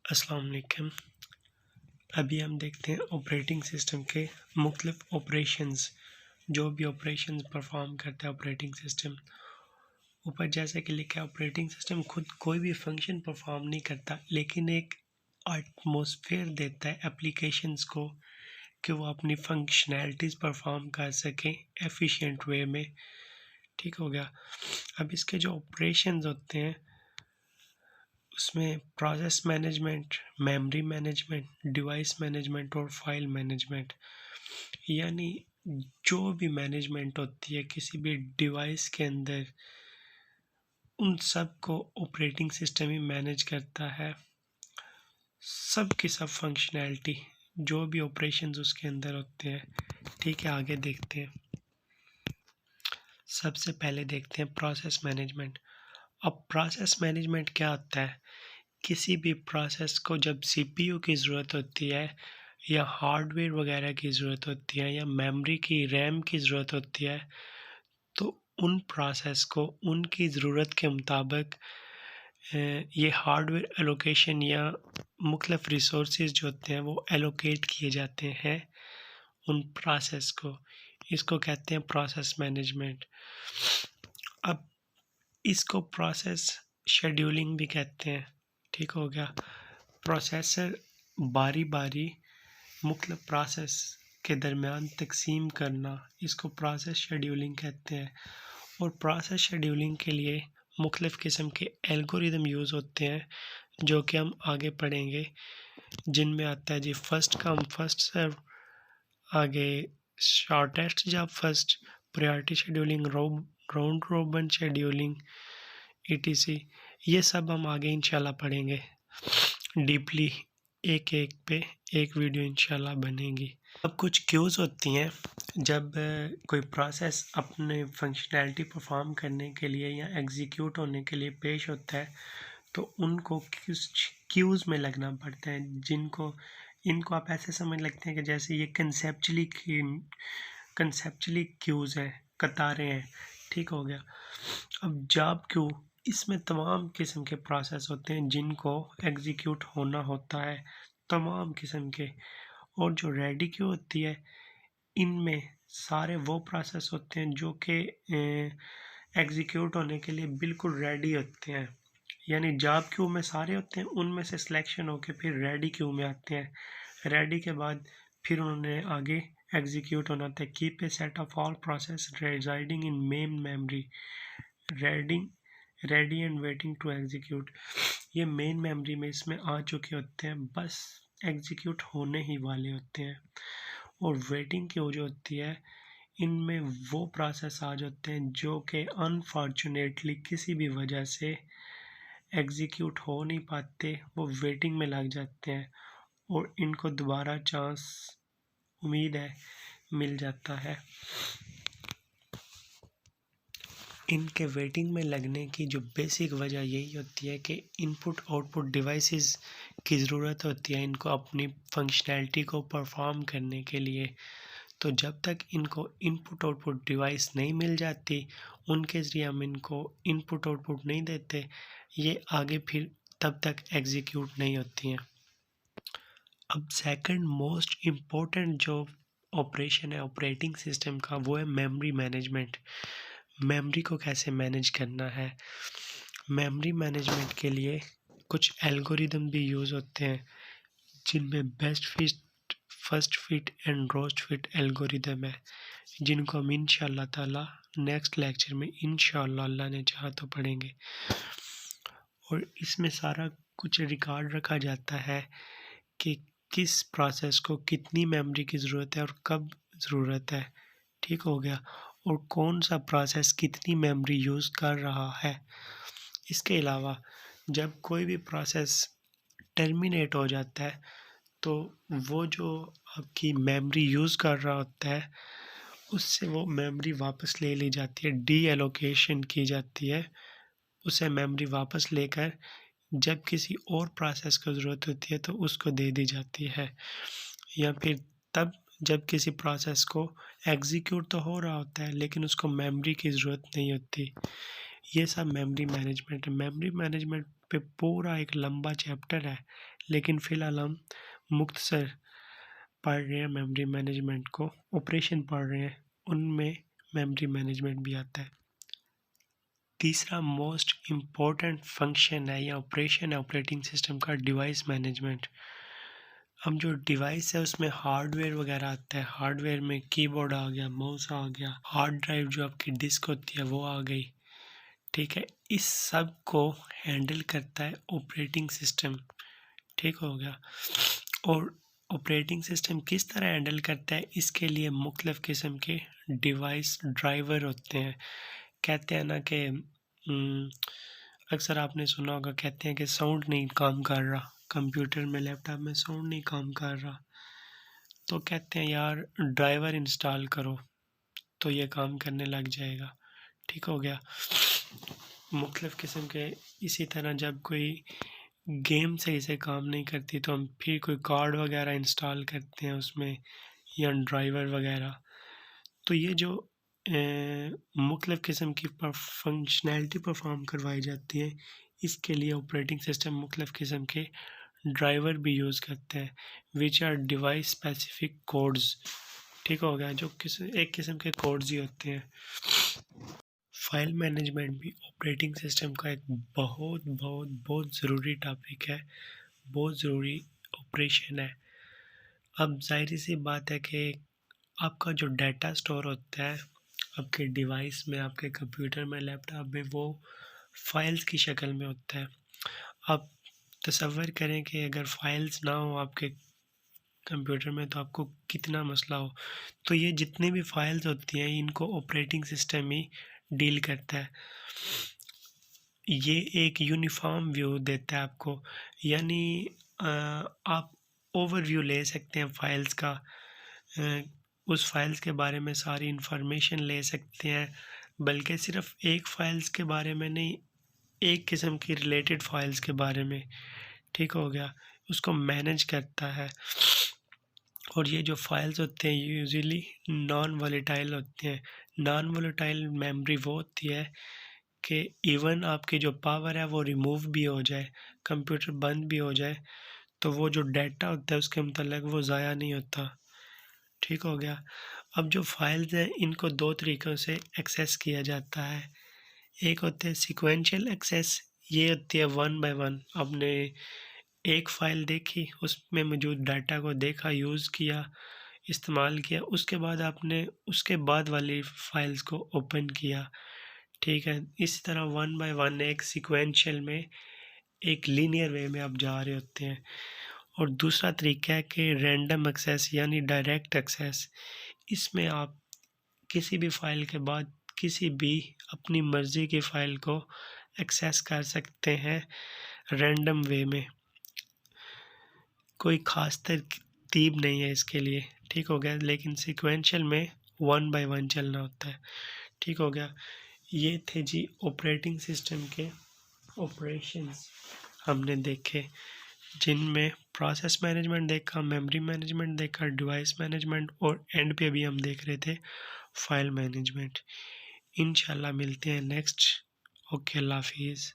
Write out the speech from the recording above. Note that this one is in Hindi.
अस्सलाम वालेकुम। अभी हम देखते हैं ऑपरेटिंग सिस्टम के मुख्तलिफ ऑपरेशंस, जो भी ऑपरेशंस परफॉर्म करता है ऑपरेटिंग सिस्टम। ऊपर जैसे कि लिखा है, ऑपरेटिंग सिस्टम खुद कोई भी फंक्शन परफॉर्म नहीं करता, लेकिन एक एटमॉस्फेयर देता है एप्लीकेशंस को कि वो अपनी फंक्शनैलिटीज़ परफॉर्म कर सकें एफिशिएंट वे में। ठीक हो गया। अब इसके जो ऑपरेशंस होते हैं उसमें process management, memory management, device management और फाइल मैनेजमेंट, यानी जो भी मैनेजमेंट होती है किसी भी डिवाइस के अंदर, उन सब को ऑपरेटिंग सिस्टम ही मैनेज करता है। सब की सब फंक्शनैलिटी, जो भी ऑपरेशंस उसके अंदर होते हैं। ठीक है, आगे देखते हैं। सबसे पहले देखते हैं प्रोसेस मैनेजमेंट। अब प्रोसेस मैनेजमेंट क्या होता है? किसी भी प्रोसेस को जब सीपीयू की ज़रूरत होती है या हार्डवेयर वगैरह की ज़रूरत होती है या मेमोरी की रैम की ज़रूरत होती है, तो उन प्रोसेस को उनकी ज़रूरत के मुताबिक ये हार्डवेयर एलोकेशन या मुख्तलिफ रिसोर्सेज जो होते हैं वो एलोकेट किए जाते हैं उन प्रोसेस को। इसको कहते हैं प्रोसेस मैनेजमेंट। अब इसको प्रोसेस शेड्यूलिंग भी कहते हैं। ठीक हो गया। प्रोसेसर बारी बारी मुख्तलिफ प्रोसेस के दरमियान तकसीम करना, इसको प्रोसेस शेड्यूलिंग कहते हैं। और प्रोसेस शेड्यूलिंग के लिए मुख्तलिफ किस्म के एल्गोरिदम यूज़ होते हैं, जो कि हम आगे पढ़ेंगे, जिनमें आता है जी फर्स्ट कम फर्स्ट सर्व, आगे shortest job first, priority scheduling, round robin scheduling, etc। ये सब हम आगे इंशाल्लाह पढ़ेंगे डीपली, एक एक पे एक वीडियो इंशाल्लाह बनेगी। अब कुछ क्यूज़ होती हैं जब कोई प्रोसेस अपने फंक्शनैलिटी परफॉर्म करने के लिए या एग्जीक्यूट होने के लिए पेश होता है, तो उनको कुछ क्यूज़ में लगना पड़ता है, इनको आप ऐसे समझ लगते हैं कि जैसे ये कंसेप्चुअली क्यूज़ हैं, कतारें हैं। ठीक हो गया। अब जॉब क्यू, इसमें तमाम किस्म के प्रोसेस होते हैं जिनको एग्जीक्यूट होना होता है, तमाम किस्म के। और जो रेडी क्यू होती है, इनमें सारे वो प्रोसेस होते हैं जो कि एग्जीक्यूट होने के लिए बिल्कुल रेडी होते हैं। यानी जॉब क्यू में सारे होते हैं, उनमें से सिलेक्शन होके फिर रेडी क्यू में आते हैं। रेडी के बाद फिर उन्होंने आगे एग्जीक्यूट होना था। Keep a set of all process residing in main memory, ready and waiting to execute. ये मेन मेमोरी में इसमें आ चुके होते हैं, बस एग्जीक्यूट होने ही वाले होते हैं। और वेटिंग की जो होती है, इनमें वो प्रोसेस आ जाते हैं जो कि अनफॉर्चुनेटली किसी भी वजह से एग्जीक्यूट हो नहीं पाते, वो वेटिंग में लग जाते हैं और इनको दोबारा चांस, उम्मीद है, मिल जाता है। इनके वेटिंग में लगने की जो बेसिक वजह यही होती है कि इनपुट आउटपुट डिवाइसेस की ज़रूरत होती है इनको अपनी फंक्शनैलिटी को परफॉर्म करने के लिए। तो जब तक इनको इनपुट आउटपुट डिवाइस नहीं मिल जाती, उनके ज़रिए हम इनको इनपुट आउटपुट नहीं देते, ये आगे फिर तब तक एग्जीक्यूट नहीं होती हैं। अब सेकंड मोस्ट इम्पोर्टेंट जो ऑपरेशन है ऑपरेटिंग सिस्टम का, वो है मेमोरी मैनेजमेंट। मेमोरी को कैसे मैनेज करना है? मेमोरी मैनेजमेंट के लिए कुछ एल्गोरिदम भी यूज़ होते हैं, जिनमें best fit, first fit and roast fit algorithm है, जिनको हम इंशाअल्लाह ताला नेक्स्ट लेक्चर में इंशाअल्लाह अल्लाह ने चाहा तो पढ़ेंगे। और इसमें सारा कुछ रिकॉर्ड रखा जाता है कि किस प्रोसेस को कितनी मेमोरी की ज़रूरत है और कब ज़रूरत है। ठीक हो गया। और कौन सा प्रोसेस कितनी मेमोरी यूज़ कर रहा है। इसके अलावा जब कोई भी प्रोसेस टर्मिनेट हो जाता है, तो वो जो आपकी मेमोरी यूज़ कर रहा होता है, उससे वो मेमोरी वापस ले ली जाती है, डी एलोकेशन की जाती है। उसे मेमोरी वापस लेकर जब किसी और प्रोसेस को ज़रूरत होती है तो उसको दे दी जाती है, या फिर तब जब किसी प्रोसेस को एग्जीक्यूट तो हो रहा होता है लेकिन उसको मेमोरी की ज़रूरत नहीं होती। ये सब मेमोरी मैनेजमेंट है। मेमोरी मैनेजमेंट पे पूरा एक लंबा चैप्टर है, लेकिन फ़िलहाल हम मुख्तसर पढ़ रहे हैं मेमोरी मैनेजमेंट को, ऑपरेशन पढ़ रहे हैं, उनमें मेमोरी मैनेजमेंट भी आता है। तीसरा मोस्ट इम्पोर्टेंट फंक्शन है या ऑपरेशन है ऑपरेटिंग सिस्टम का, डिवाइस मैनेजमेंट। अब जो डिवाइस है उसमें हार्डवेयर वगैरह आता है, हार्डवेयर में कीबोर्ड आ गया, माउस आ गया, हार्ड ड्राइव जो आपकी डिस्क होती है वो आ गई, ठीक है। इस सब को हैंडल करता है ऑपरेटिंग सिस्टम, ठीक हो गया। और ऑपरेटिंग सिस्टम किस तरह हैंडल करता है, इसके लिए मुख्तलिफ़ किस्म के डिवाइस ड्राइवर होते हैं। कहते हैं ना कि अक्सर आपने सुना होगा, कहते हैं कि साउंड नहीं काम कर रहा, कंप्यूटर में लैपटॉप में साउंड नहीं काम कर रहा, तो कहते हैं यार ड्राइवर इंस्टॉल करो तो ये काम करने लग जाएगा, ठीक हो गया। मुख्तलिफ़ किस्म के इसी तरह जब कोई गेम सही से काम नहीं करती तो हम फिर कोई कार्ड वगैरह इंस्टॉल करते हैं उसमें, या ड्राइवर वगैरह। तो ये जो मुख्तलिफ़ किस्म की फंक्शनैलिटी परफॉर्म करवाई जाती है, इसके लिए ऑपरेटिंग सिस्टम मुख्तलिफ़ किस्म के ड्राइवर भी यूज़ करते हैं, which are device specific codes, ठीक हो गया, जो एक किस्म के कोड्स ही होते हैं। फाइल मैनेजमेंट भी ऑपरेटिंग सिस्टम का एक बहुत बहुत बहुत ज़रूरी टॉपिक है, बहुत ज़रूरी ऑपरेशन है। अब जाहिर सी बात है कि आपका जो डाटा स्टोर होता है आपके डिवाइस में, आपके कंप्यूटर में, लैपटॉप में, वो फाइल्स की शक्ल में होता है। आप तसव्वुर करें कि अगर फाइल्स ना हो आपके कंप्यूटर में तो आपको कितना मसला हो। तो ये जितनी भी फाइल्स होती हैं इनको ऑपरेटिंग सिस्टम ही डील करता है। ये एक यूनिफॉर्म व्यू देता है आपको, यानी आप ओवरव्यू ले सकते हैं फाइल्स का, उस फाइल्स के बारे में सारी इंफॉर्मेशन ले सकते हैं, बल्कि सिर्फ एक फ़ाइल्स के बारे में नहीं, एक किस्म की रिलेटेड फाइल्स के बारे में, ठीक हो गया, उसको मैनेज करता है। और ये जो फाइल्स होते हैं यूजुअली नॉन वोलेटाइल होते हैं। नॉन वोलेटाइल मेमोरी वो होती है कि इवन आपकी जो पावर है वो रिमूव भी हो जाए, कंप्यूटर बंद भी हो जाए, तो वो जो डाटा होता है उसके मतलब वो ज़ाया नहीं होता, ठीक हो गया। अब जो फाइल्स हैं इनको दो तरीक़ों से एक्सेस किया जाता है। एक होता है सीक्वेंशियल एक्सेस, ये होती है 1 बाय 1, आपने एक फ़ाइल देखी, उसमें मौजूद डाटा को देखा, यूज़ किया, इस्तेमाल किया, उसके बाद आपने उसके बाद वाली फ़ाइल्स को ओपन किया, ठीक है। इसी तरह 1 बाय 1 एक सीक्वेंशियल में, एक लीनियर वे में आप जा रहे होते हैं। और दूसरा तरीका है कि रैंडम एक्सेस यानी डायरेक्ट एक्सेस। इसमें आप किसी भी फ़ाइल के बाद किसी भी अपनी मर्ज़ी की फ़ाइल को एक्सेस कर सकते हैं रैंडम वे में, कोई ख़ास तरतीब नहीं है इसके लिए, ठीक हो गया। लेकिन सीक्वेंशियल में 1 बाय 1 चलना होता है, ठीक हो गया। ये थे जी ऑपरेटिंग सिस्टम के ऑपरेशंस हमने देखे, जिनमें प्रोसेस मैनेजमेंट देखा, मेमोरी मैनेजमेंट देखा, डिवाइस मैनेजमेंट, और एंड पे भी हम देख रहे थे फाइल मैनेजमेंट। इंशाल्लाह मिलते हैं नेक्स्ट। ओके, अल्लाह हाफिज़।